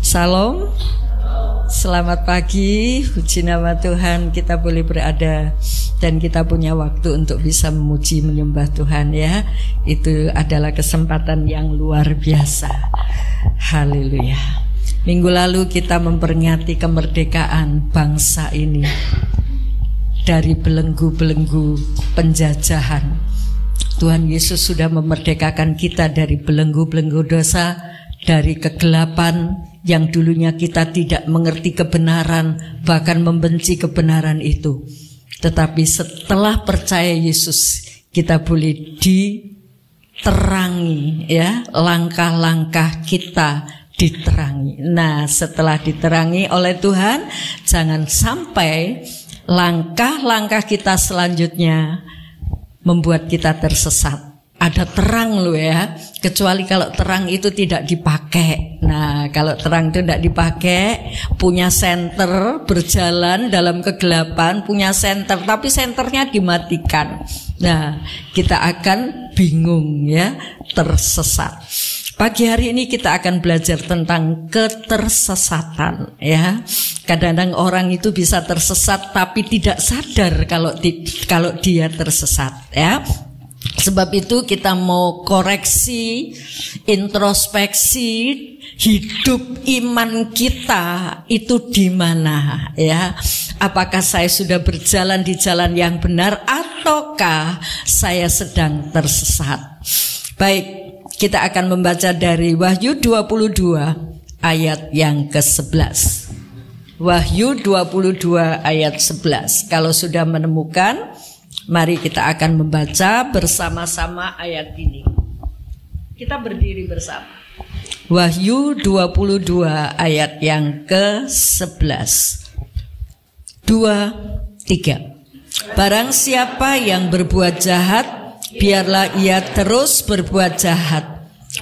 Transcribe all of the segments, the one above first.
Salam, selamat pagi, puji nama Tuhan kita boleh berada dan kita punya waktu untuk bisa memuji menyembah Tuhan ya. Itu adalah kesempatan yang luar biasa. Haleluya. Minggu lalu kita memperingati kemerdekaan bangsa ini dari belenggu-belenggu penjajahan. Tuhan Yesus sudah memerdekakan kita dari belenggu-belenggu dosa, dari kegelapan yang dulunya kita tidak mengerti kebenaran, bahkan membenci kebenaran itu. Tetapi setelah percaya Yesus, kita boleh diterangi ya, langkah-langkah kita diterangi. Nah, setelah diterangi oleh Tuhan, jangan sampai langkah-langkah kita selanjutnya membuat kita tersesat. Ada terang loh ya, kecuali kalau terang itu tidak dipakai. Nah, kalau terang itu tidak dipakai, punya senter, berjalan dalam kegelapan, punya senter, tapi senternya dimatikan. Nah, kita akan bingung ya, tersesat. Pagi hari ini kita akan belajar tentang ketersesatan ya. Kadang-kadang orang itu bisa tersesat tapi tidak sadar kalau dia tersesat ya. Sebab itu kita mau koreksi, introspeksi hidup iman kita itu di mana ya? Apakah saya sudah berjalan di jalan yang benar ataukah saya sedang tersesat? Baik, kita akan membaca dari Wahyu 22 ayat yang ke-11. Wahyu 22 ayat 11. Kalau sudah menemukan, mari kita akan membaca bersama-sama ayat ini. Kita berdiri bersama. Wahyu 22 ayat yang ke-11. 2, 3. Barang siapa yang berbuat jahat, biarlah ia terus berbuat jahat.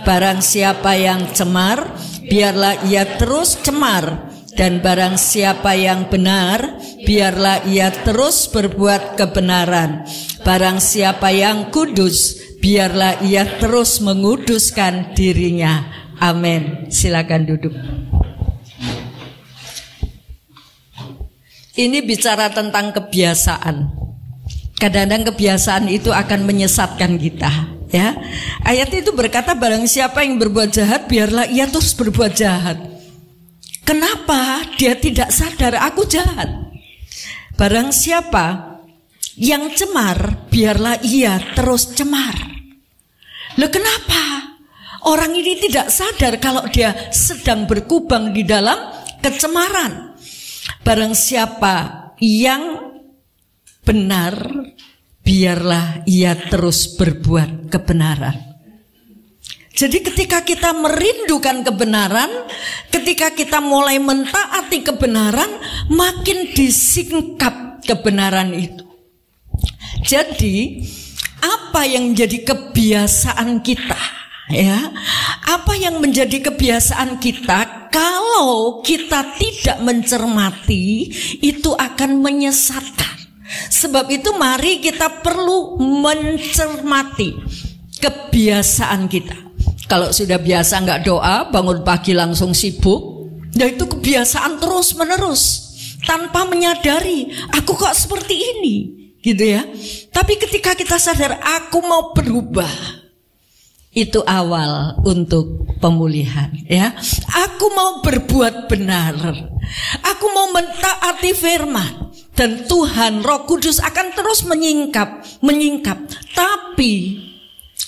Barang siapa yang cemar, biarlah ia terus cemar. Dan barang siapa yang benar, biarlah ia terus berbuat kebenaran. Barang siapa yang kudus, biarlah ia terus menguduskan dirinya. Amin. Silakan duduk. Ini bicara tentang kebiasaan. Kadang-kadang kebiasaan itu akan menyesatkan kita ya. Ayat itu berkata, barang siapa yang berbuat jahat, biarlah ia terus berbuat jahat. Kenapa dia tidak sadar aku jahat? Barang siapa yang cemar, biarlah ia terus cemar. Loh, kenapa orang ini tidak sadar kalau dia sedang berkubang di dalam kecemaran? Barang siapa yang benar, biarlah ia terus berbuat kebenaran. Jadi ketika kita merindukan kebenaran, ketika kita mulai mentaati kebenaran, makin disingkap kebenaran itu. Jadi apa yang menjadi kebiasaan kita ya? Apa yang menjadi kebiasaan kita kalau kita tidak mencermati, itu akan menyesatkan. Sebab itu mari kita perlu mencermati kebiasaan kita. Kalau sudah biasa nggak doa, bangun pagi langsung sibuk, ya itu kebiasaan terus menerus tanpa menyadari aku kok seperti ini, gitu ya. Tapi ketika kita sadar aku mau berubah, itu awal untuk pemulihan, ya. Aku mau berbuat benar, aku mau mentaati firman, dan Tuhan Roh Kudus akan terus menyingkap. Tapi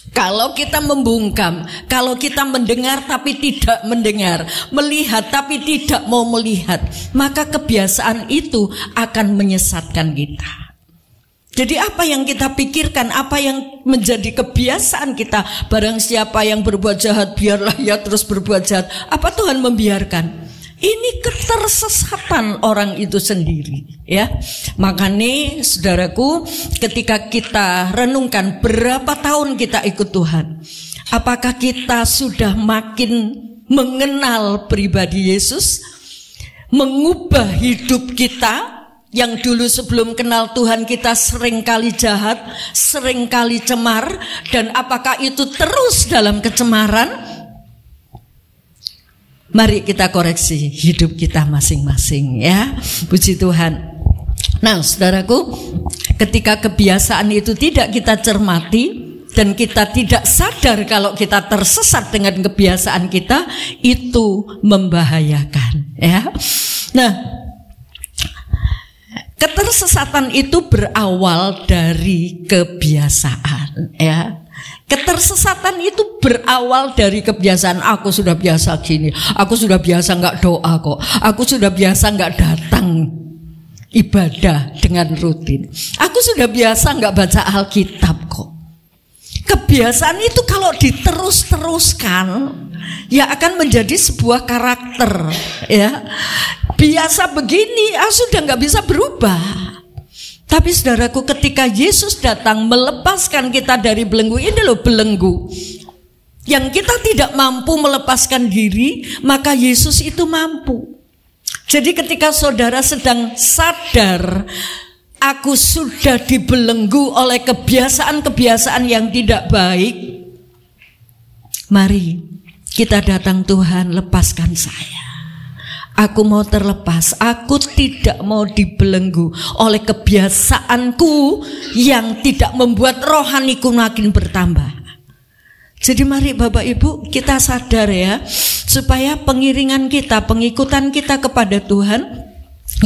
kalau kita membungkam, kalau kita mendengar tapi tidak mendengar, melihat tapi tidak mau melihat, maka kebiasaan itu akan menyesatkan kita. Jadi apa yang kita pikirkan, apa yang menjadi kebiasaan kita, barang siapa yang berbuat jahat, biarlah ia terus berbuat jahat. Apa Tuhan membiarkan? Ini ketersesatan orang itu sendiri ya. Makanya saudaraku, ketika kita renungkan berapa tahun kita ikut Tuhan, apakah kita sudah makin mengenal pribadi Yesus, mengubah hidup kita yang dulu sebelum kenal Tuhan kita seringkali jahat, seringkali cemar, dan apakah itu terus dalam kecemaran? Mari kita koreksi hidup kita masing-masing ya. Puji Tuhan. Nah, saudaraku, ketika kebiasaan itu tidak kita cermati dan kita tidak sadar kalau kita tersesat dengan kebiasaan kita, itu membahayakan ya. Nah, ketersesatan itu berawal dari kebiasaan ya. Ketersesatan itu berawal dari kebiasaan. Aku sudah biasa gini, aku sudah biasa nggak doa kok, aku sudah biasa nggak datang ibadah dengan rutin, aku sudah biasa nggak baca Alkitab kok. Kebiasaan itu kalau diterus-teruskan ya akan menjadi sebuah karakter ya. Biasa begini, sudah nggak bisa berubah. Tapi saudaraku, ketika Yesus datang melepaskan kita dari belenggu, ini loh belenggu yang kita tidak mampu melepaskan diri, maka Yesus itu mampu. Jadi ketika saudara sedang sadar, aku sudah dibelenggu oleh kebiasaan-kebiasaan yang tidak baik, mari kita datang, Tuhan, lepaskan saya. Aku mau terlepas, aku tidak mau dibelenggu oleh kebiasaanku yang tidak membuat rohaniku makin bertambah. Jadi mari Bapak Ibu kita sadar ya, supaya pengiringan kita, pengikutan kita kepada Tuhan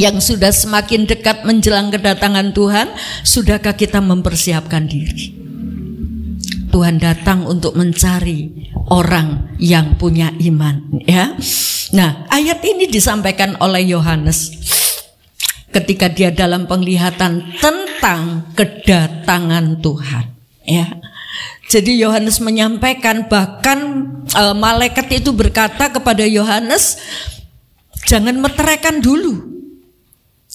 yang sudah semakin dekat menjelang kedatangan Tuhan, sudahkah kita mempersiapkan diri? Tuhan datang untuk mencari orang yang punya iman ya. Nah, ayat ini disampaikan oleh Yohanes ketika dia dalam penglihatan tentang kedatangan Tuhan ya. Jadi Yohanes menyampaikan, bahkan malaikat itu berkata kepada Yohanes, jangan meteraikan dulu.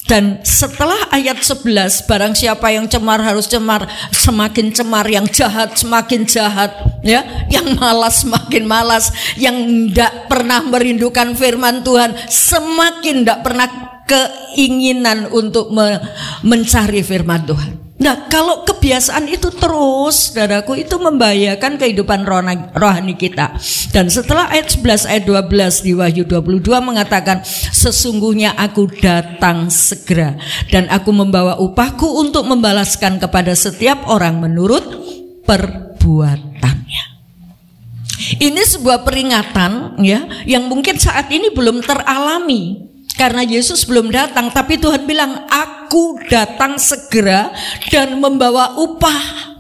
Dan setelah ayat 11, barang siapa yang cemar harus cemar, semakin cemar, yang jahat semakin jahat ya, yang malas semakin malas, yang tidak pernah merindukan firman Tuhan semakin tidak pernah keinginan untuk mencari firman Tuhan. Nah, kalau kebiasaan itu terus, saudaraku, itu membahayakan kehidupan rohani kita. Dan setelah ayat 11, ayat 12 di Wahyu 22 mengatakan, sesungguhnya aku datang segera dan aku membawa upahku untuk membalaskan kepada setiap orang menurut perbuatannya. Ini sebuah peringatan ya, yang mungkin saat ini belum teralami karena Yesus belum datang, tapi Tuhan bilang, aku datang segera dan membawa upah.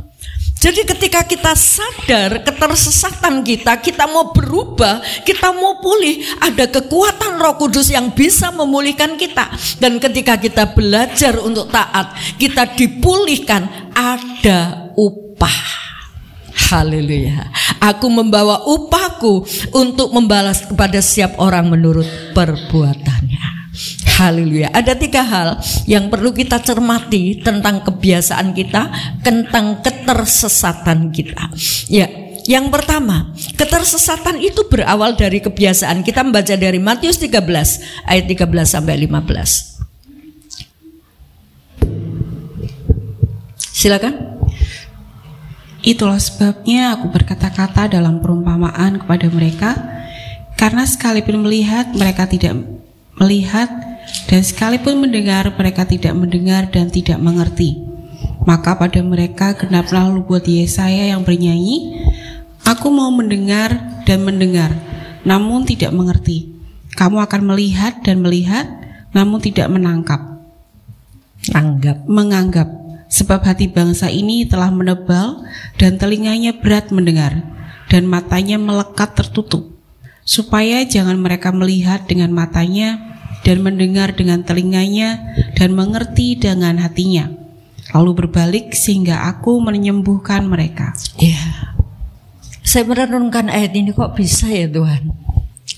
Jadi ketika kita sadar ketersesatan kita mau berubah, kita mau pulih, ada kekuatan Roh Kudus yang bisa memulihkan kita. Dan ketika kita belajar untuk taat, kita dipulihkan, ada upah. Haleluya. Aku membawa upahku untuk membalas kepada setiap orang menurut perbuatannya. Haleluya. Ada 3 hal yang perlu kita cermati tentang kebiasaan kita, tentang ketersesatan kita. Ya, yang pertama, ketersesatan itu berawal dari kebiasaan. Kita membaca dari Matius 13 ayat 13 sampai 15. Silakan. Itulah sebabnya aku berkata-kata dalam perumpamaan kepada mereka, karena sekalipun melihat mereka tidak melihat, dan sekalipun mendengar mereka tidak mendengar dan tidak mengerti. Maka pada mereka genaplah nubuat Yesaya yang bernyanyi, aku mau mendengar dan mendengar, namun tidak mengerti. Kamu akan melihat dan melihat, namun tidak menganggap. Sebab hati bangsa ini telah menebal dan telinganya berat mendengar dan matanya melekat tertutup, supaya jangan mereka melihat dengan matanya dan mendengar dengan telinganya dan mengerti dengan hatinya, lalu berbalik sehingga aku menyembuhkan mereka. Ya, saya merenungkan ayat ini, kok bisa ya Tuhan?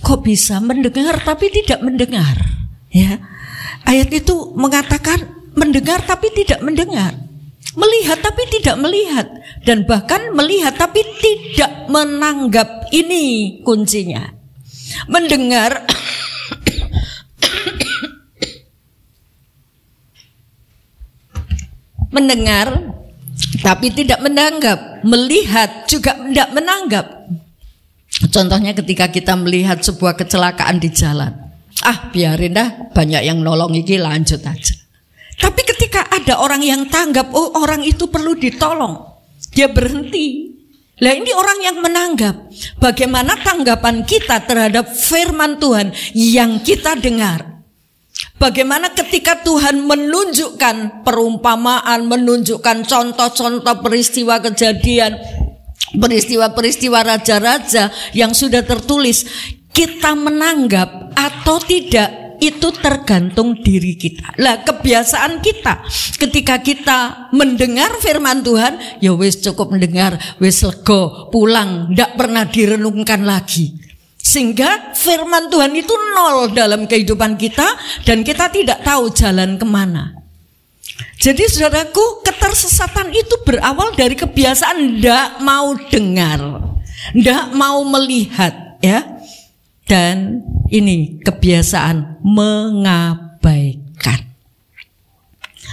Kok bisa mendengar tapi tidak mendengar? Ya, ayat itu mengatakan mendengar tapi tidak mendengar, melihat tapi tidak melihat, dan bahkan melihat tapi tidak menanggap. Ini kuncinya. Mendengar mendengar tapi tidak menanggap, melihat juga tidak menanggap. Contohnya ketika kita melihat sebuah kecelakaan di jalan, biarin dah, banyak yang nolong, iki lanjut aja. Tapi ketika ada orang yang tanggap, oh orang itu perlu ditolong, dia berhenti. Lah ini orang yang menanggap. Bagaimana tanggapan kita terhadap firman Tuhan yang kita dengar? Bagaimana ketika Tuhan menunjukkan perumpamaan, menunjukkan contoh-contoh peristiwa kejadian, peristiwa-peristiwa raja-raja yang sudah tertulis, kita menanggap atau tidak, itu tergantung diri kita. Lah kebiasaan kita ketika kita mendengar firman Tuhan, ya wis cukup mendengar, wis lega, pulang, ndak pernah direnungkan lagi. Sehingga firman Tuhan itu nol dalam kehidupan kita dan kita tidak tahu jalan kemana. Jadi saudaraku, ketersesatan itu berawal dari kebiasaan ndak mau dengar, ndak mau melihat, ya. Dan ini kebiasaan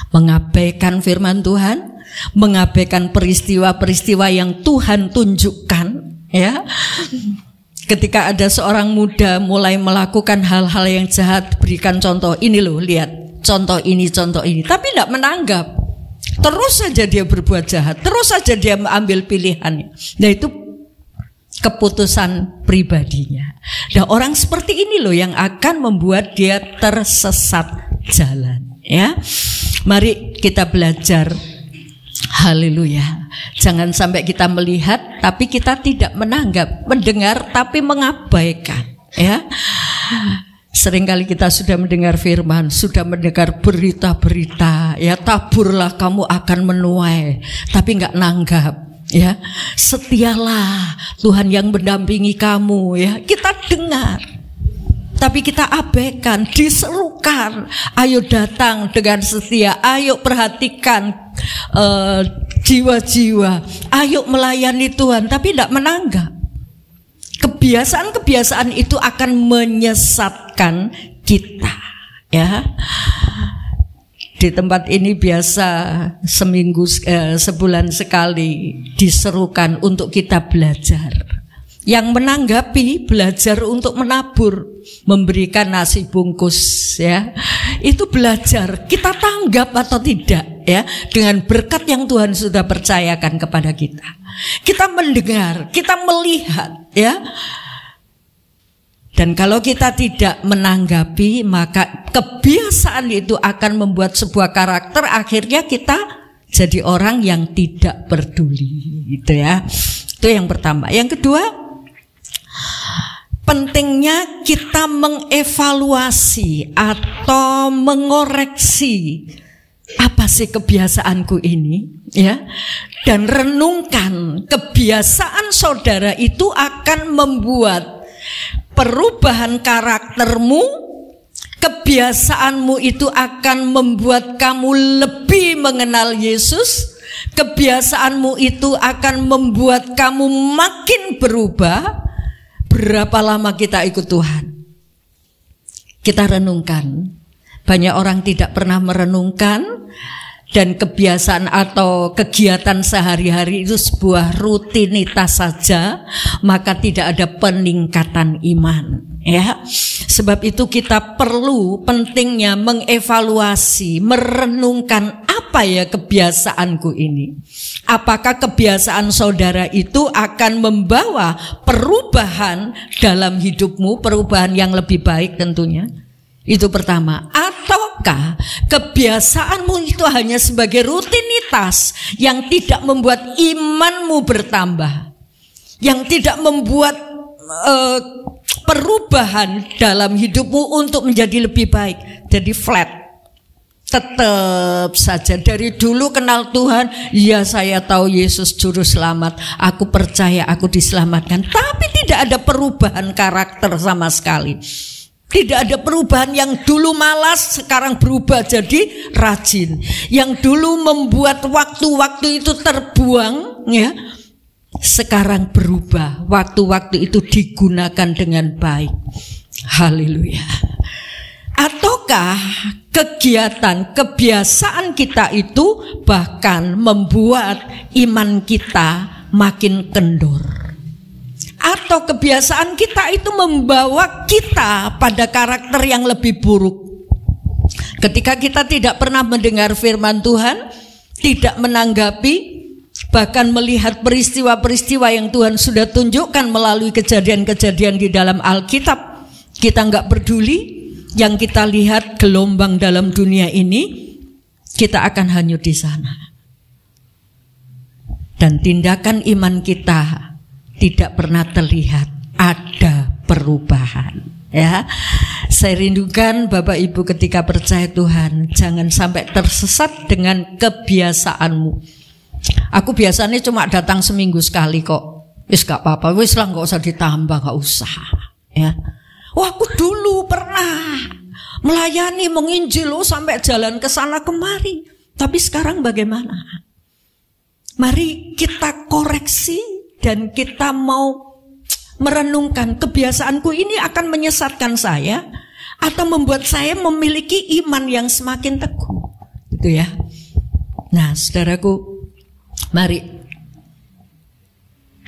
mengabaikan firman Tuhan, mengabaikan peristiwa-peristiwa yang Tuhan tunjukkan, ya. Ketika ada seorang muda mulai melakukan hal-hal yang jahat, berikan contoh, ini loh, lihat contoh ini, tapi tidak menanggap. Terus saja dia berbuat jahat, terus saja dia mengambil pilihannya. Nah itu keputusan pribadinya. Nah orang seperti ini loh yang akan membuat dia tersesat jalan, ya. Mari kita belajar. Haleluya. Jangan sampai kita melihat tapi kita tidak menanggap, mendengar tapi mengabaikan, ya. Seringkali kita sudah mendengar firman, sudah mendengar berita-berita, ya, taburlah kamu akan menuai, tapi enggak nanggap, ya. Setialah Tuhan yang mendampingi kamu, ya. Kita dengar tapi kita abaikan, diserukan, ayo datang dengan setia, ayo perhatikan jiwa-jiwa, ayo melayani Tuhan, tapi tidak menanggap. Kebiasaan-kebiasaan itu akan menyesatkan kita, ya. Di tempat ini biasa sebulan sekali diserukan untuk kita belajar. Yang menanggapi belajar untuk menabur, memberikan nasi bungkus, ya. Itu belajar, kita tanggap atau tidak, ya, dengan berkat yang Tuhan sudah percayakan kepada kita. Kita mendengar, kita melihat, ya. Dan kalau kita tidak menanggapi, maka kebiasaan itu akan membuat sebuah karakter, akhirnya kita jadi orang yang tidak peduli, gitu, ya. Itu yang pertama. Yang kedua, pentingnya kita mengevaluasi atau mengoreksi apa sih kebiasaanku ini, ya, dan renungkan kebiasaan saudara itu akan membuat perubahan karaktermu. Kebiasaanmu itu akan membuat kamu lebih mengenal Yesus. Kebiasaanmu itu akan membuat kamu makin berubah. Berapa lama kita ikut Tuhan? Kita renungkan. Banyak orang tidak pernah merenungkan, dan kebiasaan atau kegiatan sehari-hari itu sebuah rutinitas saja, maka tidak ada peningkatan iman, ya. Sebab itu kita perlu pentingnya mengevaluasi, merenungkan apa ya kebiasaanku ini. Apakah kebiasaan saudara itu akan membawa perubahan dalam hidupmu, perubahan yang lebih baik tentunya. Itu pertama. Ataukah kebiasaanmu itu hanya sebagai rutinitas yang tidak membuat imanmu bertambah, yang tidak membuat perubahan dalam hidupmu untuk menjadi lebih baik. Jadi flat. Tetap saja dari dulu kenal Tuhan, ya saya tahu Yesus juru selamat, aku percaya aku diselamatkan, tapi tidak ada perubahan karakter sama sekali. Tidak ada perubahan. Yang dulu malas sekarang berubah jadi rajin. Yang dulu membuat waktu-waktu itu terbuang, ya, sekarang berubah, waktu-waktu itu digunakan dengan baik. Haleluya. Ataukah kegiatan, kebiasaan kita itu bahkan membuat iman kita makin kendor, atau kebiasaan kita itu membawa kita pada karakter yang lebih buruk. Ketika kita tidak pernah mendengar firman Tuhan, tidak menanggapi, bahkan melihat peristiwa-peristiwa yang Tuhan sudah tunjukkan melalui kejadian-kejadian di dalam Alkitab, kita nggak peduli. Yang kita lihat gelombang dalam dunia ini, kita akan hanyut di sana. Dan tindakan iman kita tidak pernah terlihat ada perubahan. Ya, saya rindukan Bapak Ibu ketika percaya Tuhan, jangan sampai tersesat dengan kebiasaanmu. Aku biasanya cuma datang seminggu sekali kok. Wis gak apa-apa, wis lah gak usah ditambah, gak usah. Ya. Wah, aku dulu pernah melayani, menginjil sampai jalan ke sana kemari. Tapi sekarang bagaimana? Mari kita koreksi dan kita mau merenungkan, kebiasaanku ini akan menyesatkan saya atau membuat saya memiliki iman yang semakin teguh. Gitu ya. Nah, saudaraku, mari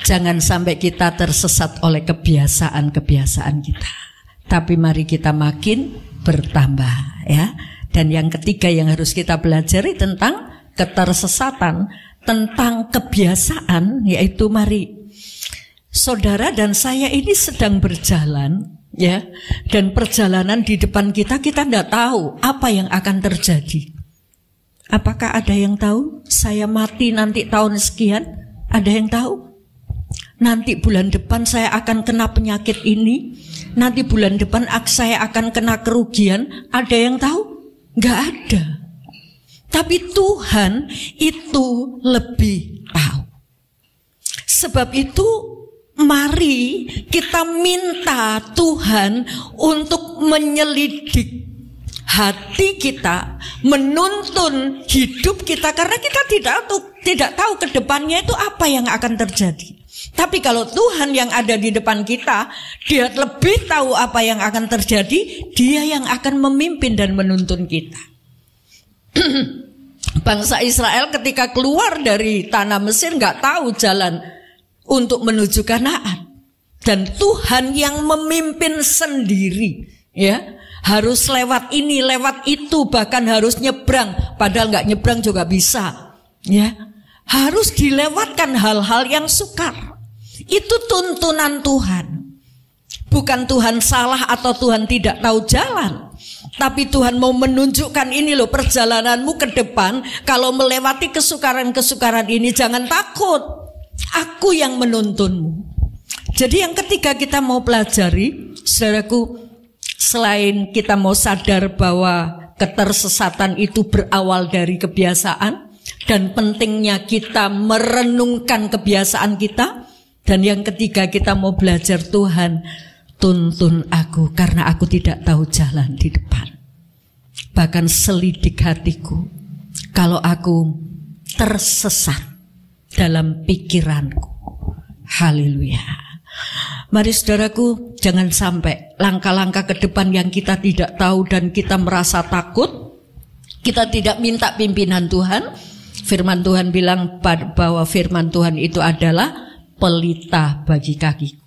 jangan sampai kita tersesat oleh kebiasaan-kebiasaan kita. Tapi mari kita makin bertambah, ya. Dan yang ketiga yang harus kita pelajari tentang ketersesatan, tentang kebiasaan, yaitu mari saudara dan saya ini sedang berjalan, ya. Dan perjalanan di depan kita tidak tahu apa yang akan terjadi. Apakah ada yang tahu? Saya mati nanti tahun sekian, ada yang tahu? Nanti bulan depan saya akan kena penyakit ini, nanti bulan depan saya akan kena kerugian, ada yang tahu? Enggak ada. Tapi Tuhan itu lebih tahu. Sebab itu mari kita minta Tuhan untuk menyelidik hati kita, menuntun hidup kita, karena kita tidak tahu ke depannya itu apa yang akan terjadi. Tapi kalau Tuhan yang ada di depan kita, Dia lebih tahu apa yang akan terjadi, Dia yang akan memimpin dan menuntun kita. Bangsa Israel ketika keluar dari tanah Mesir nggak tahu jalan untuk menuju Kanaan, dan Tuhan yang memimpin sendiri, ya. Harus lewat ini, lewat itu, bahkan harus nyebrang, padahal nggak nyebrang juga bisa, ya. Harus dilewatkan hal-hal yang sukar. Itu tuntunan Tuhan. Bukan Tuhan salah atau Tuhan tidak tahu jalan, tapi Tuhan mau menunjukkan ini loh perjalananmu ke depan. Kalau melewati kesukaran-kesukaran ini jangan takut, aku yang menuntunmu. Jadi yang ketiga kita mau pelajari, saudaraku, selain kita mau sadar bahwa ketersesatan itu berawal dari kebiasaan dan pentingnya kita merenungkan kebiasaan kita, dan yang ketiga kita mau belajar, Tuhan tuntun aku karena aku tidak tahu jalan di depan. Bahkan selidik hatiku kalau aku tersesat dalam pikiranku. Haleluya. Mari saudaraku, jangan sampai langkah-langkah ke depan yang kita tidak tahu dan kita merasa takut, kita tidak minta pimpinan Tuhan. Firman Tuhan bilang bahwa firman Tuhan itu adalah pelita bagi kakiku,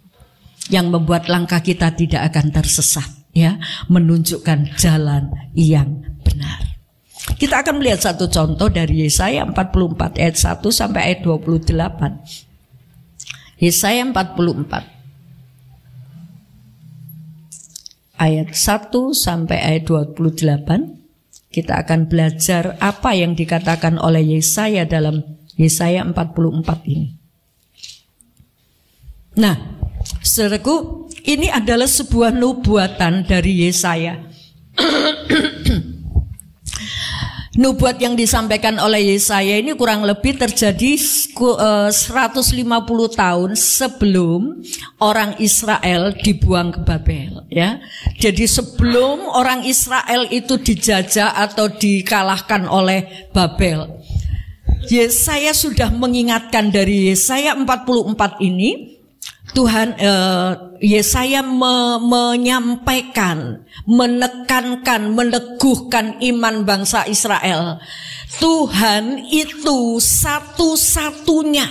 yang membuat langkah kita tidak akan tersesat, ya, menunjukkan jalan yang benar. Kita akan melihat satu contoh dari Yesaya 44 ayat 1 sampai ayat 28. Yesaya 44 ayat 1 sampai ayat 28. Kita akan belajar apa yang dikatakan oleh Yesaya dalam Yesaya 44 ini. Nah, saudaraku, ini adalah sebuah nubuatan dari Yesaya. Nubuat yang disampaikan oleh Yesaya ini kurang lebih terjadi 150 tahun sebelum orang Israel dibuang ke Babel, ya. Jadi sebelum orang Israel itu dijajah atau dikalahkan oleh Babel, Yesaya sudah mengingatkan dari Yesaya 44 ini. Tuhan Yesaya menyampaikan, menekankan, meneguhkan iman bangsa Israel. Tuhan itu satu-satunya.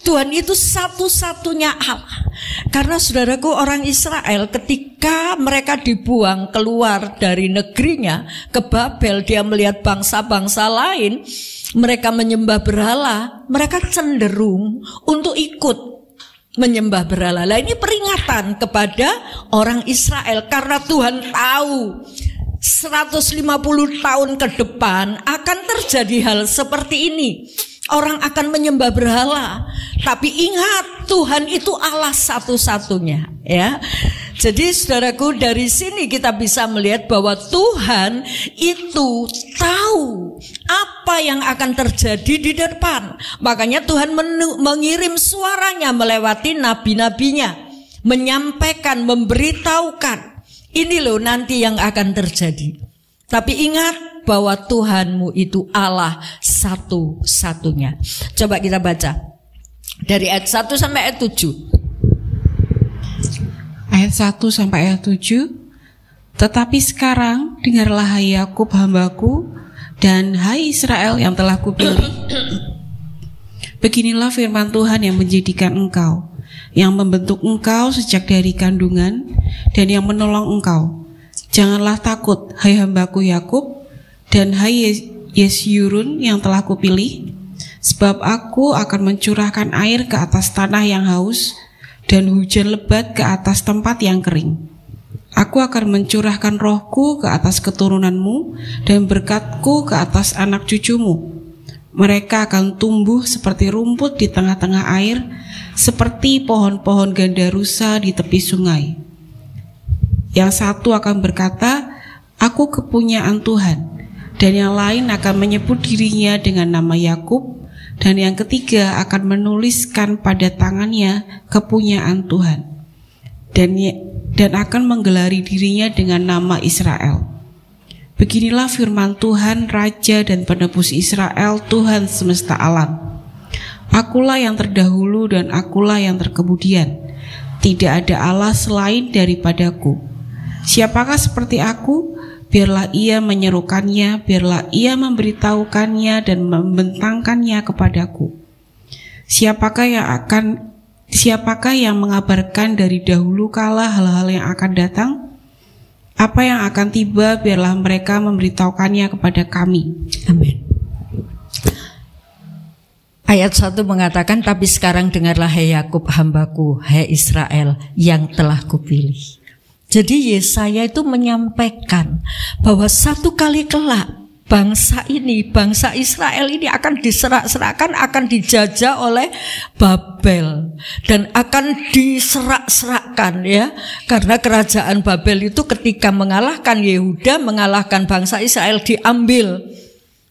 Tuhan itu satu-satunya Allah. Karena saudaraku, orang Israel ketika mereka dibuang keluar dari negerinya ke Babel, dia melihat bangsa-bangsa lain, mereka menyembah berhala, mereka cenderung untuk ikut menyembah berhala. Nah, ini peringatan kepada orang Israel karena Tuhan tahu 150 tahun ke depan akan terjadi hal seperti ini. Orang akan menyembah berhala. Tapi ingat, Tuhan itu Allah satu-satunya, ya. Jadi saudaraku, dari sini kita bisa melihat bahwa Tuhan itu tahu apa yang akan terjadi di depan. Makanya Tuhan mengirim suaranya melewati nabi-nabinya, menyampaikan, memberitahukan, ini loh nanti yang akan terjadi. Tapi ingat bahwa Tuhanmu itu Allah satu-satunya. Coba kita baca dari ayat 1 sampai ayat 7. Ayat 1 sampai ayat 7. Tetapi sekarang dengarlah hai Yakub hambaku, dan hai Israel yang telah kupilih. Beginilah firman Tuhan yang menjadikan engkau, yang membentuk engkau sejak dari kandungan, dan yang menolong engkau. Janganlah takut, hai hambaku Yakub, dan hai Yesyurun yang telah kupilih, sebab aku akan mencurahkan air ke atas tanah yang haus, dan hujan lebat ke atas tempat yang kering. Aku akan mencurahkan rohku ke atas keturunanmu, dan berkatku ke atas anak cucumu. Mereka akan tumbuh seperti rumput di tengah-tengah air, seperti pohon-pohon gandarusa di tepi sungai. Yang satu akan berkata, aku kepunyaan Tuhan, dan yang lain akan menyebut dirinya dengan nama Yakub, dan yang ketiga akan menuliskan pada tangannya kepunyaan Tuhan, dan akan menggelari dirinya dengan nama Israel. Beginilah firman Tuhan, Raja dan Penebus Israel, Tuhan semesta alam. Akulah yang terdahulu dan akulah yang terkemudian. Tidak ada Allah selain daripadaku. Siapakah seperti aku? Biarlah ia menyerukannya, biarlah ia memberitahukannya dan membentangkannya kepadaku. Siapakah yang mengabarkan dari dahulu kala hal-hal yang akan datang? Apa yang akan tiba, biarlah mereka memberitahukannya kepada kami. Amin. Ayat 1 mengatakan, tapi sekarang dengarlah hai Yakub hambaku, hai Israel yang telah kupilih. Jadi Yesaya itu menyampaikan bahwa satu kali kelak bangsa ini, bangsa Israel ini akan diserak-serakan, akan dijajah oleh Babel dan akan diserak-serakan, ya. Karena kerajaan Babel itu ketika mengalahkan Yehuda, mengalahkan bangsa Israel, diambil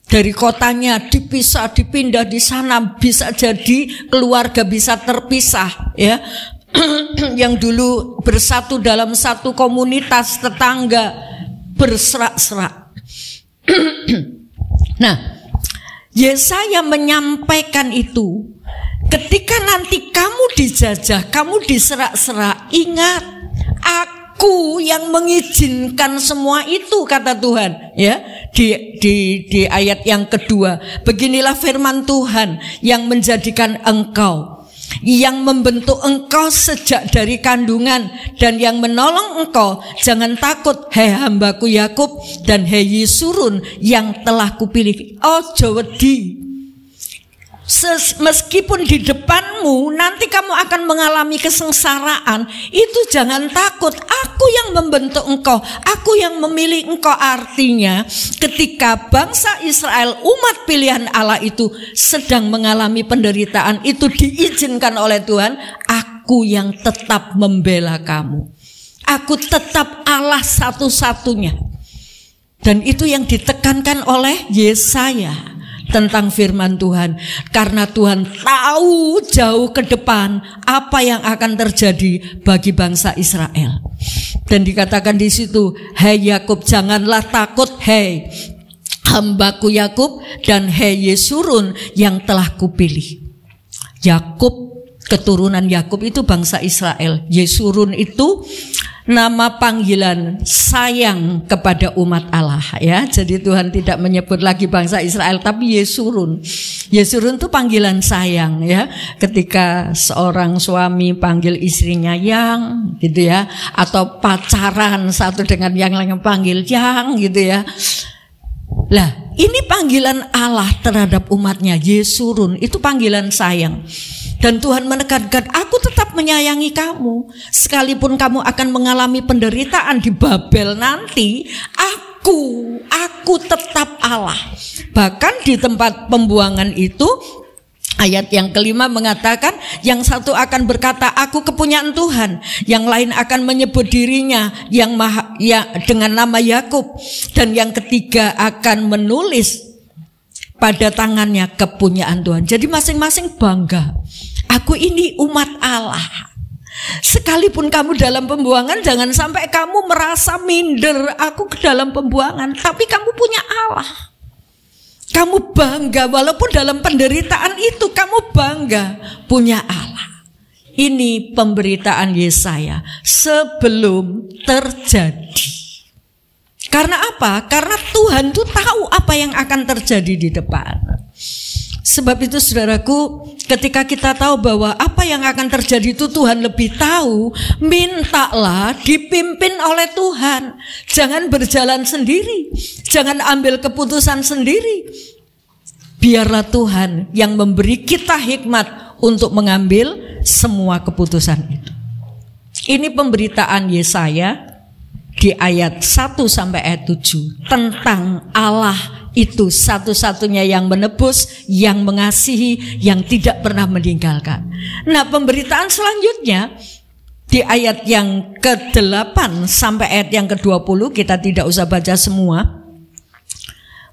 dari kotanya, dipisah, dipindah di sana, bisa jadi keluarga bisa terpisah, ya. Yang dulu bersatu dalam satu komunitas tetangga berserak-serak. Nah, Yesaya menyampaikan itu. Ketika nanti kamu dijajah, kamu diserak-serak, ingat, aku yang mengizinkan semua itu, kata Tuhan, ya. Di ayat yang kedua, beginilah firman Tuhan yang menjadikan engkau, yang membentuk engkau sejak dari kandungan, dan yang menolong engkau. Jangan takut, hai hambaku Yakub, dan hai Yesurun yang telah kupilih. Ojo wedi. Meskipun di depanmu nanti kamu akan mengalami kesengsaraan, itu jangan takut. Aku yang membentuk engkau, aku yang memilih engkau. Artinya ketika bangsa Israel, umat pilihan Allah itu sedang mengalami penderitaan, itu diizinkan oleh Tuhan. Aku yang tetap membela kamu, aku tetap Allah satu-satunya. Dan itu yang ditekankan oleh Yesaya tentang firman Tuhan, karena Tuhan tahu jauh ke depan apa yang akan terjadi bagi bangsa Israel. Dan dikatakan di situ, hai Yakub janganlah takut, hai hambaku Yakub, dan hai Yesurun yang telah kupilih. Yakub, keturunan Yakub itu bangsa Israel. Yesurun itu nama panggilan sayang kepada umat Allah ya. Jadi Tuhan tidak menyebut lagi bangsa Israel tapi Yesurun. Yesurun itu panggilan sayang ya. Ketika seorang suami panggil istrinya yang gitu ya, atau pacaran satu dengan yang lain panggil yang gitu ya. Lah, ini panggilan Allah terhadap umatnya, Yesurun, itu panggilan sayang. Dan Tuhan menekankan, aku tetap menyayangi kamu. Sekalipun kamu akan mengalami penderitaan di Babel nanti, aku tetap Allah. Bahkan di tempat pembuangan itu, ayat yang kelima mengatakan, yang satu akan berkata, aku kepunyaan Tuhan. Yang lain akan menyebut dirinya dengan nama Yakub. Dan yang ketiga akan menulis pada tangannya kepunyaan Tuhan. Jadi masing-masing bangga. Aku ini umat Allah. Sekalipun kamu dalam pembuangan, jangan sampai kamu merasa minder, aku ke dalam pembuangan. Tapi kamu punya Allah. Kamu bangga walaupun dalam penderitaan itu kamu bangga punya Allah. Ini pemberitaan Yesaya sebelum terjadi. Karena apa? Karena Tuhan tuh tahu apa yang akan terjadi di depan. Sebab itu saudaraku, ketika kita tahu bahwa apa yang akan terjadi itu Tuhan lebih tahu, mintalah dipimpin oleh Tuhan. Jangan berjalan sendiri, jangan ambil keputusan sendiri. Biarlah Tuhan yang memberi kita hikmat untuk mengambil semua keputusan itu. Ini pemberitaan Yesaya di ayat 1 sampai ayat 7 tentang Allah itu satu-satunya yang menebus, yang mengasihi, yang tidak pernah meninggalkan. Nah, pemberitaan selanjutnya di ayat yang ke-8 sampai ayat yang ke-20, kita tidak usah baca semua,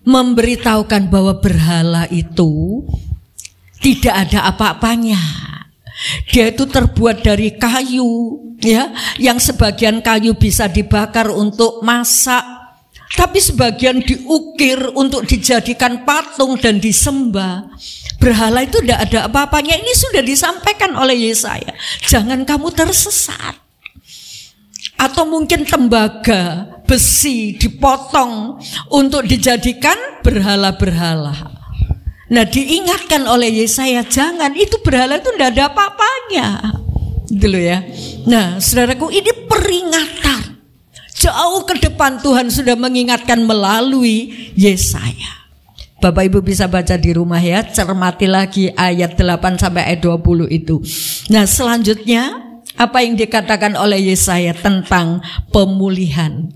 memberitahukan bahwa berhala itu tidak ada apa-apanya. Dia itu terbuat dari kayu, ya, yang sebagian kayu bisa dibakar untuk masak, tapi sebagian diukir untuk dijadikan patung dan disembah. Berhala itu tidak ada apa-apanya. Ini sudah disampaikan oleh Yesaya. Jangan kamu tersesat. Atau mungkin tembaga, besi dipotong untuk dijadikan berhala-berhala. Nah, diingatkan oleh Yesaya, jangan, itu berhala itu tidak ada apa-apanya. Gitu loh ya. Nah, saudaraku, ini peringatan. Jauh ke depan Tuhan sudah mengingatkan melalui Yesaya. Bapak Ibu bisa baca di rumah ya, cermati lagi ayat 8 sampai ayat 20 itu. Nah, selanjutnya apa yang dikatakan oleh Yesaya tentang pemulihan.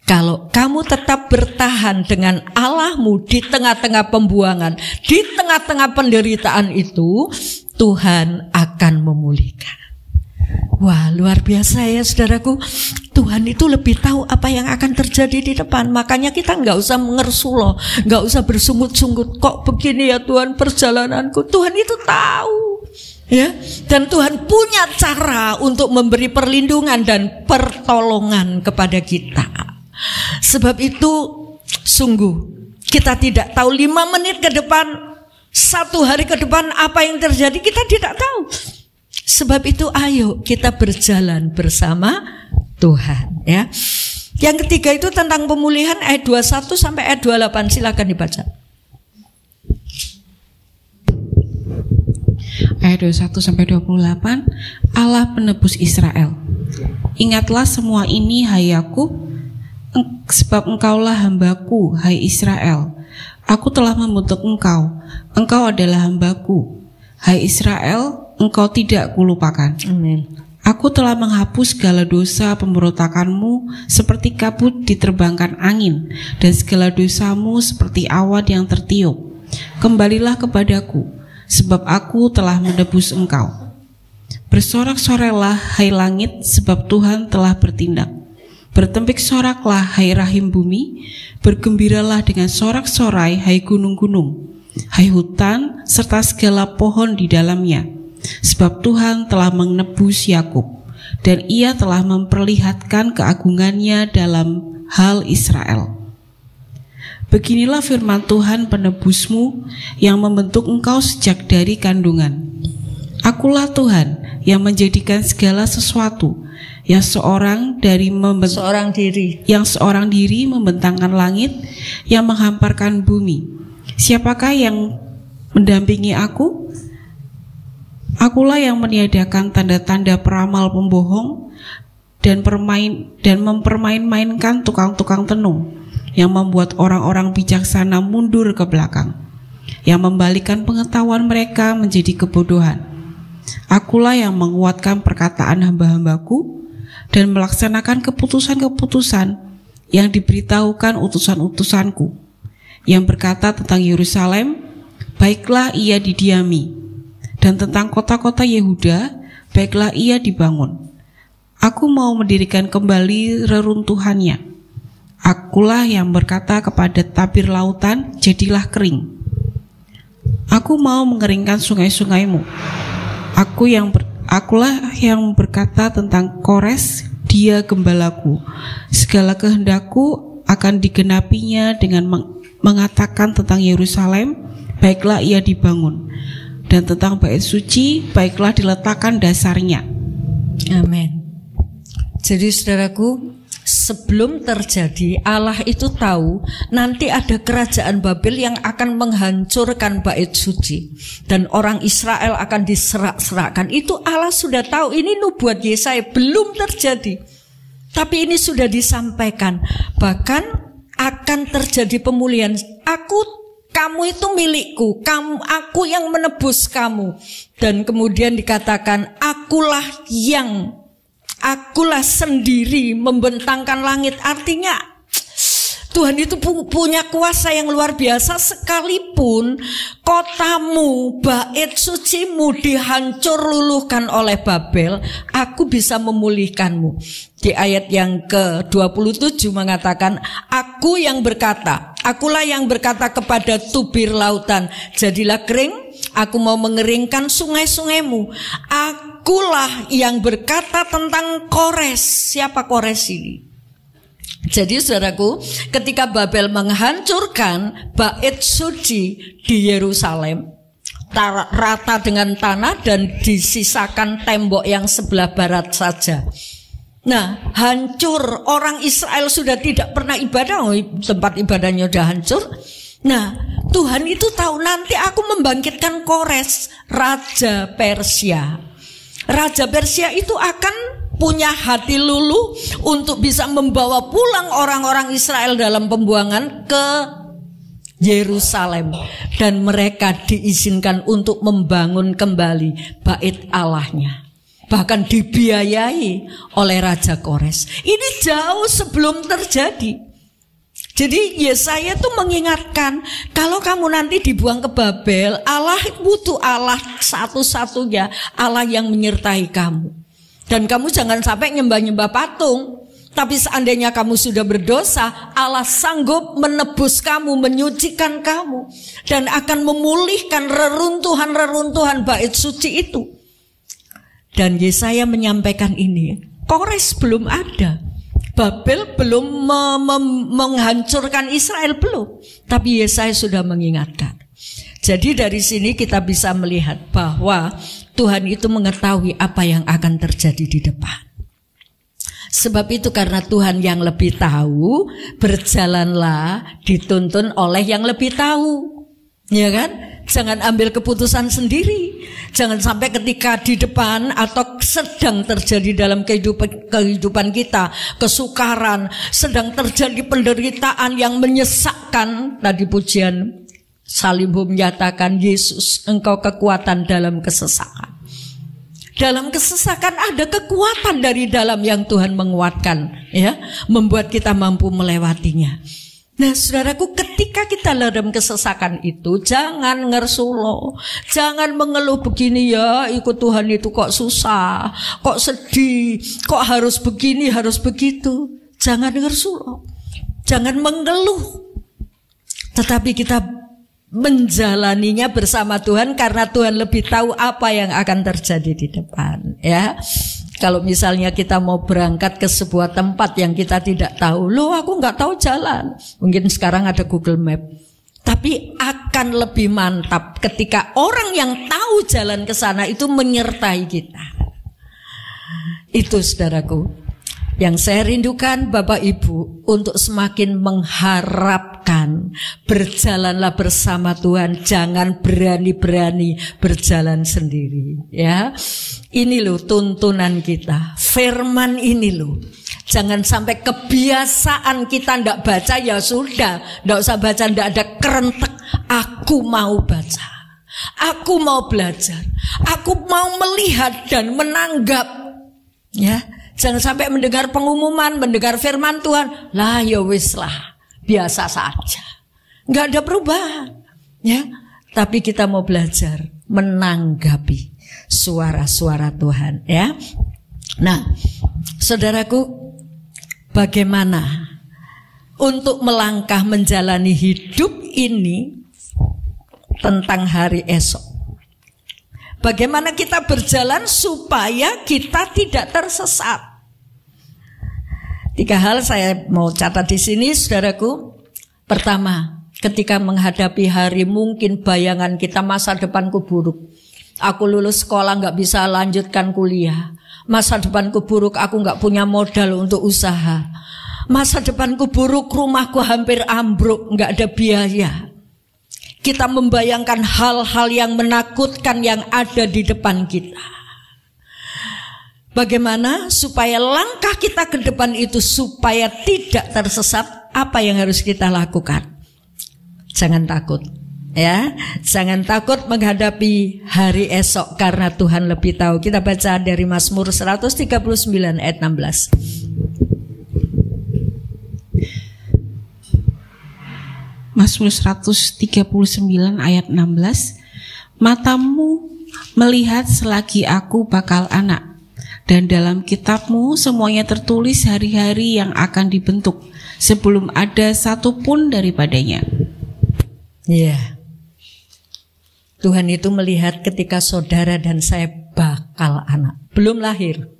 Kalau kamu tetap bertahan dengan Allahmu di tengah-tengah pembuangan, di tengah-tengah penderitaan itu, Tuhan akan memulihkan. Wah, luar biasa ya saudaraku. Tuhan itu lebih tahu apa yang akan terjadi di depan. Makanya kita nggak usah mengersuloh, nggak usah bersungut-sungut. Kok begini ya Tuhan perjalananku? Tuhan itu tahu, ya. Dan Tuhan punya cara untuk memberi perlindungan dan pertolongan kepada kita. Sebab itu sungguh kita tidak tahu 5 menit ke depan, 1 hari ke depan apa yang terjadi, kita tidak tahu. Sebab itu ayo kita berjalan bersama Tuhan ya. Yang ketiga itu tentang pemulihan ayat 21 sampai ayat 28, silakan dibaca. Ayat 21 sampai 28, Allah penebus Israel. Ingatlah semua ini hai Yakub, sebab engkaulah hambaku hai Israel. Aku telah membentuk engkau, engkau adalah hambaku. Hai Israel, engkau tidak kulupakan. Amin. Aku telah menghapus segala dosa pemberontakanmu seperti kabut diterbangkan angin, dan segala dosamu seperti awan yang tertiup. Kembalilah kepadaku, sebab aku telah menebus engkau. Bersorak-sorai-lah hai langit, sebab Tuhan telah bertindak. Bertempik-soraklah hai rahim bumi, bergembiralah dengan sorak-sorai hai gunung-gunung, hai hutan serta segala pohon di dalamnya. Sebab Tuhan telah menebus Yakub, dan ia telah memperlihatkan keagungannya dalam hal Israel. Beginilah firman Tuhan penebusmu yang membentuk engkau sejak dari kandungan. Akulah Tuhan yang menjadikan segala sesuatu, Yang seorang diri membentangkan langit, yang menghamparkan bumi. Siapakah yang mendampingi aku? Akulah yang meniadakan tanda-tanda peramal pembohong dan mempermain-mainkan tukang-tukang tenung, yang membuat orang-orang bijaksana mundur ke belakang, yang membalikan pengetahuan mereka menjadi kebodohan. Akulah yang menguatkan perkataan hamba-hambaku dan melaksanakan keputusan-keputusan yang diberitahukan utusan-utusanku, yang berkata tentang Yerusalem, baiklah ia didiami, dan tentang kota-kota Yehuda, baiklah ia dibangun. Aku mau mendirikan kembali reruntuhannya. Akulah yang berkata kepada tabir lautan, jadilah kering. Aku mau mengeringkan sungai-sungaimu. Akulah yang berkata tentang Kores, dia gembalaku. Segala kehendakku akan digenapinya dengan mengatakan tentang Yerusalem, baiklah ia dibangun. Dan tentang bait suci, baiklah diletakkan dasarnya. Amin. Jadi saudaraku, sebelum terjadi, Allah itu tahu nanti ada kerajaan Babel yang akan menghancurkan bait suci dan orang Israel akan diserak-serakkan. Itu Allah sudah tahu. Ini nubuat Yesaya, belum terjadi, tapi ini sudah disampaikan. Bahkan akan terjadi pemulihan. Kamu itu milikku, aku yang menebus kamu. Dan kemudian dikatakan, akulah sendiri membentangkan langit. Artinya Tuhan itu punya kuasa yang luar biasa. Sekalipun kotamu, bait sucimu dihancur luluhkan oleh Babel, aku bisa memulihkanmu. Di ayat yang ke-27 mengatakan, akulah yang berkata kepada tubir lautan, jadilah kering, aku mau mengeringkan sungai-sungaimu. Akulah yang berkata tentang Kores. Siapa Kores ini? Jadi saudaraku, ketika Babel menghancurkan bait suci di Yerusalem, rata dengan tanah dan disisakan tembok yang sebelah barat saja. Nah, hancur, orang Israel sudah tidak pernah ibadah, tempat ibadahnya sudah hancur. Nah, Tuhan itu tahu nanti aku membangkitkan Kores, Raja Persia. Raja Persia itu akan punya hati luluh untuk bisa membawa pulang orang-orang Israel dalam pembuangan ke Yerusalem, dan mereka diizinkan untuk membangun kembali bait Allahnya, bahkan dibiayai oleh Raja Kores. Ini jauh sebelum terjadi. Jadi Yesaya itu mengingatkan, kalau kamu nanti dibuang ke Babel, Allah butuh Allah satu-satunya, Allah yang menyertai kamu. Dan kamu jangan sampai nyembah-nyembah patung. Tapi seandainya kamu sudah berdosa, Allah sanggup menebus kamu, menyucikan kamu, dan akan memulihkan reruntuhan-reruntuhan bait suci itu. Dan Yesaya menyampaikan ini. Kores belum ada, Babel belum menghancurkan Israel, belum. Tapi Yesaya sudah mengingatkan. Jadi dari sini kita bisa melihat bahwa Tuhan itu mengetahui apa yang akan terjadi di depan. Sebab itu karena Tuhan yang lebih tahu, berjalanlah dituntun oleh yang lebih tahu. Ya kan? Jangan ambil keputusan sendiri. Jangan sampai ketika di depan atau sedang terjadi dalam kehidupan kita kesukaran, sedang terjadi penderitaan yang menyesakkan. Tadi pujian Salimbu menyatakan, Yesus, engkau kekuatan dalam kesesakan. Dalam kesesakan ada kekuatan dari dalam yang Tuhan menguatkan, ya, membuat kita mampu melewatinya. Nah, saudaraku, ketika kita dalam kesesakan itu, jangan ngersulo, jangan mengeluh begini, ya ikut Tuhan itu kok susah, kok sedih, kok harus begini, harus begitu. Jangan ngersulo, jangan mengeluh, tetapi kita menjalaninya bersama Tuhan, karena Tuhan lebih tahu apa yang akan terjadi di depan, ya. Kalau misalnya kita mau berangkat ke sebuah tempat yang kita tidak tahu, loh aku nggak tahu jalan, mungkin sekarang ada Google Map, tapi akan lebih mantap ketika orang yang tahu jalan ke sana itu menyertai kita. Itu saudaraku, yang saya rindukan Bapak Ibu untuk semakin mengharapkan. Berjalanlah bersama Tuhan, jangan berani-berani berjalan sendiri, ya. Ini loh tuntunan kita, firman ini loh. Jangan sampai kebiasaan kita ndak baca, ya sudah, ndak usah baca, ndak ada kerentek. Aku mau baca, aku mau belajar, aku mau melihat dan menanggap, ya. Jangan sampai mendengar pengumuman, mendengar firman Tuhan, lah ya wis lah, biasa saja, nggak ada perubahan, ya. Tapi kita mau belajar menanggapi suara-suara Tuhan, ya. Nah, saudaraku, bagaimana untuk melangkah menjalani hidup ini tentang hari esok? Bagaimana kita berjalan supaya kita tidak tersesat? 3 hal saya mau catat di sini, saudaraku. Pertama, ketika menghadapi hari mungkin bayangan kita masa depanku buruk. Aku lulus sekolah nggak bisa lanjutkan kuliah. Masa depanku buruk, aku nggak punya modal untuk usaha. Masa depanku buruk, rumahku hampir ambruk, nggak ada biaya. Kita membayangkan hal-hal yang menakutkan yang ada di depan kita. Bagaimana supaya langkah kita ke depan itu supaya tidak tersesat? Apa yang harus kita lakukan? Jangan takut, ya. Jangan takut menghadapi hari esok karena Tuhan lebih tahu. Kita baca dari Mazmur 139 ayat 16. Mazmur 139 ayat 16. Matamu melihat selagi aku bakal anak, dan dalam kitabmu semuanya tertulis hari-hari yang akan dibentuk, sebelum ada satu pun daripadanya. Iya. Tuhan itu melihat ketika saudara dan saya bakal anak, belum lahir.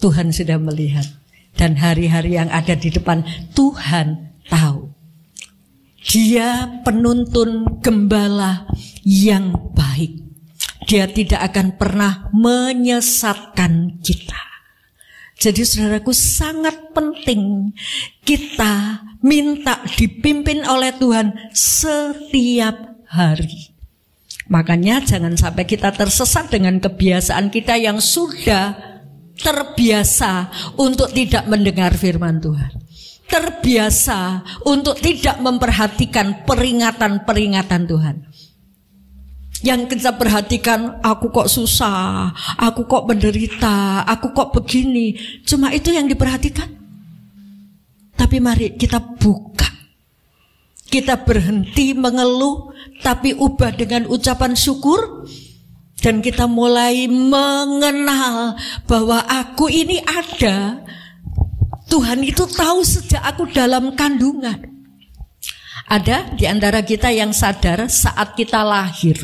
Tuhan sudah melihat, dan hari-hari yang ada di depan Tuhan tahu. Dia penuntun gembala yang baik. Dia tidak akan pernah menyesatkan kita. Jadi saudaraku, sangat penting kita minta dipimpin oleh Tuhan setiap hari. Makanya jangan sampai kita tersesat dengan kebiasaan kita yang sudah terbiasa untuk tidak mendengar firman Tuhan. Terbiasa untuk tidak memperhatikan peringatan-peringatan Tuhan. Yang kita perhatikan, aku kok susah, aku kok menderita, aku kok begini. Cuma itu yang diperhatikan. Tapi mari kita buka. Kita berhenti mengeluh, tapi ubah dengan ucapan syukur. Dan kita mulai mengenal bahwa aku ini ada. Tuhan itu tahu sejak aku dalam kandungan. Ada di antara kita yang sadar saat kita lahir?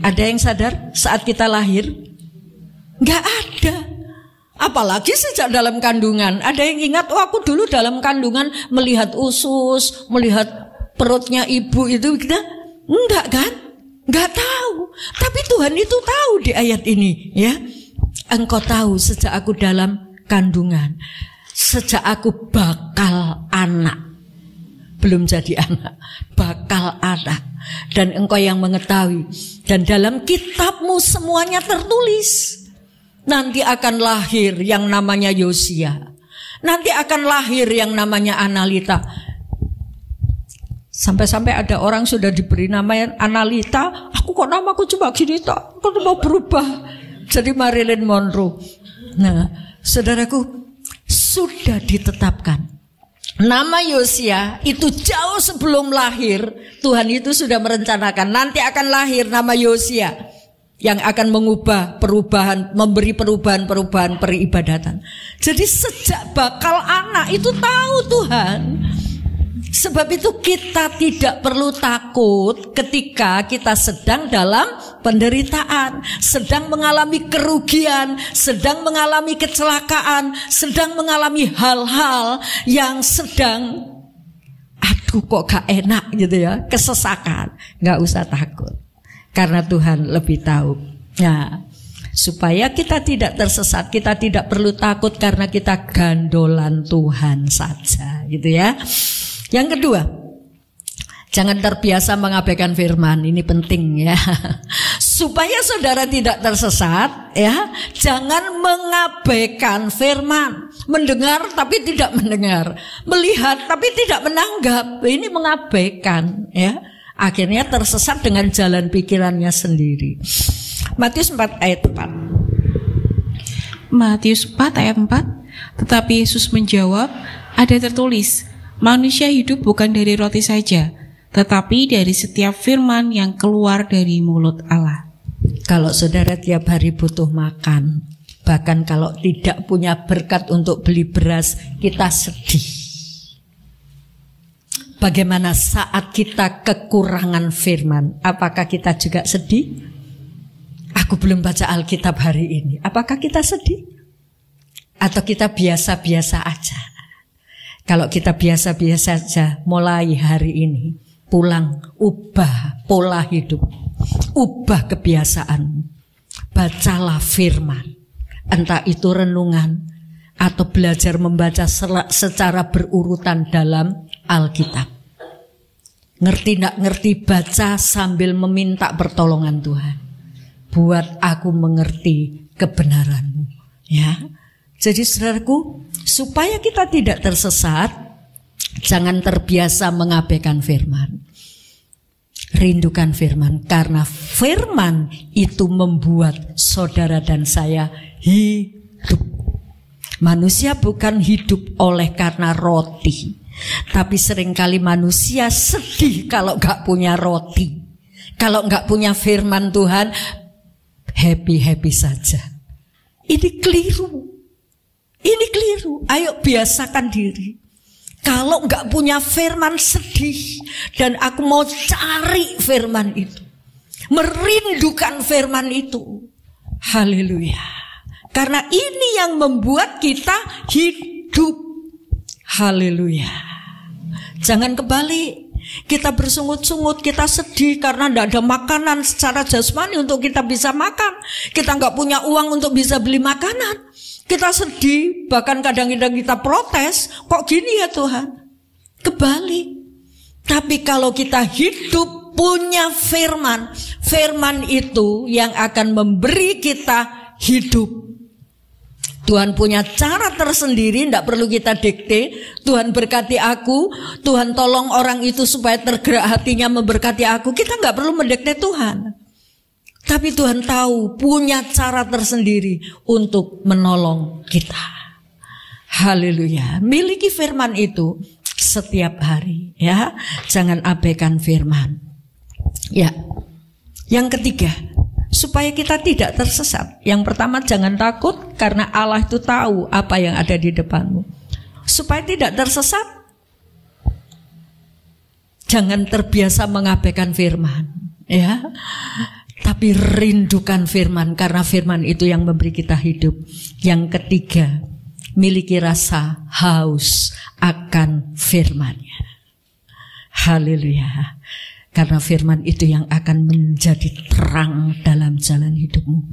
Ada yang sadar saat kita lahir? Enggak ada. Apalagi sejak dalam kandungan. Ada yang ingat, oh aku dulu dalam kandungan melihat usus, melihat perutnya ibu itu kita? Enggak kan? Enggak tahu. Tapi Tuhan itu tahu di ayat ini, ya. Engkau tahu sejak aku dalam kandungan, sejak aku bakal anak, belum jadi anak, bakal anak, dan engkau yang mengetahui, dan dalam kitabmu semuanya tertulis. Nanti akan lahir yang namanya Yosia, nanti akan lahir yang namanya Analita. Sampai-sampai ada orang sudah diberi nama Analita, aku kok namaku cuma gini tak, kok mau berubah jadi Marilyn Monroe. Nah, saudaraku, sudah ditetapkan nama Yosia itu jauh sebelum lahir. Tuhan itu sudah merencanakan nanti akan lahir nama Yosia yang akan mengubah perubahan, memberi perubahan-perubahan peribadatan. Jadi sejak bakal anak itu tahu Tuhan. Sebab itu kita tidak perlu takut ketika kita sedang dalam penderitaan, sedang mengalami kerugian, sedang mengalami kecelakaan, sedang mengalami hal-hal yang sedang, aduh kok gak enak gitu ya, kesesakan. Gak usah takut, karena Tuhan lebih tahu. Nah, Supaya kita tidak tersesat, kita tidak perlu takut karena kita gandolan Tuhan saja, gitu ya. Yang kedua, jangan terbiasa mengabaikan firman. Ini penting ya. Supaya saudara tidak tersesat ya, jangan mengabaikan firman. Mendengar tapi tidak mendengar, melihat tapi tidak menanggap. Ini mengabaikan ya. Akhirnya tersesat dengan jalan pikirannya sendiri. Matius 4 ayat 4. Matius 4 ayat 4. Tetapi Yesus menjawab, ada tertulis, manusia hidup bukan dari roti saja, tetapi dari setiap firman yang keluar dari mulut Allah. Kalau saudara tiap hari butuh makan, bahkan kalau tidak punya berkat untuk beli beras, kita sedih. Bagaimana saat kita kekurangan firman? Apakah kita juga sedih? Aku belum baca Alkitab hari ini. Apakah kita sedih? Atau kita biasa-biasa aja? Kalau kita biasa-biasa saja, mulai hari ini pulang, ubah pola hidup, ubah kebiasaan, bacalah firman, entah itu renungan atau belajar membaca secara berurutan dalam Alkitab. Ngerti nggak ngerti, baca sambil meminta pertolongan Tuhan. Buat aku mengerti kebenaranmu, ya. Jadi saudaraku, supaya kita tidak tersesat, jangan terbiasa mengabaikan firman. Rindukan firman, karena firman itu membuat saudara dan saya hidup. Manusia bukan hidup oleh karena roti, tapi seringkali manusia sedih kalau gak punya roti. Kalau gak punya firman Tuhan, happy-happy saja. Ini keliru. Ini keliru. Ayo biasakan diri. Kalau enggak punya firman sedih, dan aku mau cari firman itu, merindukan firman itu. Haleluya. Karena ini yang membuat kita hidup. Haleluya. Jangan kebalik. Kita bersungut-sungut, kita sedih karena tidak ada makanan secara jasmani untuk kita bisa makan. Kita nggak punya uang untuk bisa beli makanan. Kita sedih, bahkan kadang-kadang kita protes. Kok gini ya Tuhan? Kebalik. Tapi kalau kita hidup punya firman, firman itu yang akan memberi kita hidup. Tuhan punya cara tersendiri, tidak perlu kita dikte. Tuhan berkati aku, Tuhan tolong orang itu supaya tergerak hatinya memberkati aku. Kita nggak perlu mendikte Tuhan. Tapi Tuhan tahu punya cara tersendiri untuk menolong kita. Haleluya. Miliki firman itu setiap hari, ya. Jangan abaikan firman. Ya. Yang ketiga, supaya kita tidak tersesat. Yang pertama, jangan takut karena Allah itu tahu apa yang ada di depanmu. Supaya tidak tersesat, jangan terbiasa mengabaikan firman, ya. Tapi rindukan firman, karena firman itu yang memberi kita hidup. Yang ketiga, miliki rasa haus akan firman-Nya. Haleluya. Karena firman itu yang akan menjadi terang dalam jalan hidupmu.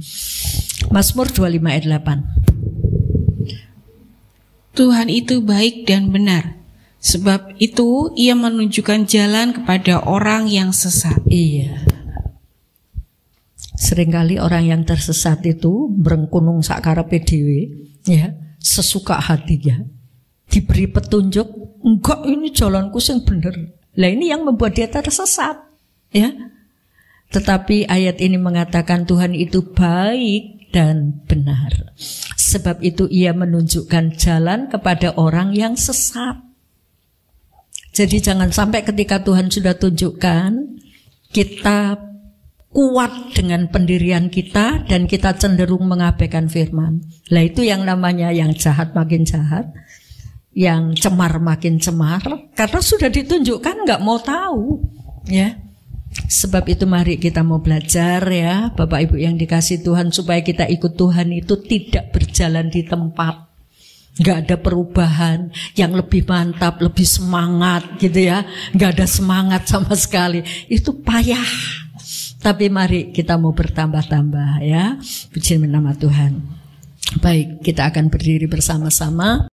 Mazmur 25 ayat 8. Tuhan itu baik dan benar, sebab itu Ia menunjukkan jalan kepada orang yang sesat. Iya. Seringkali orang yang tersesat itu berengkunung sakarepe dhewe, ya, sesuka hatinya. Diberi petunjuk, enggak ini jalanku sing bener. Lah ini yang membuat dia tersesat, ya. Tetapi ayat ini mengatakan Tuhan itu baik dan benar. Sebab itu Ia menunjukkan jalan kepada orang yang sesat. Jadi jangan sampai ketika Tuhan sudah tunjukkan, kita kuat dengan pendirian kita dan kita cenderung mengabaikan firman. Lah itu yang namanya yang jahat makin jahat, yang cemar makin cemar, karena sudah ditunjukkan nggak mau tahu, ya. Sebab itu mari kita mau belajar, ya Bapak Ibu yang dikasih Tuhan, supaya kita ikut Tuhan itu tidak berjalan di tempat, nggak ada perubahan yang lebih mantap, lebih semangat gitu ya, nggak ada semangat sama sekali, itu payah. tapi mari kita mau bertambah-tambah ya. Puji nama Tuhan. Baik, kita akan berdiri bersama-sama.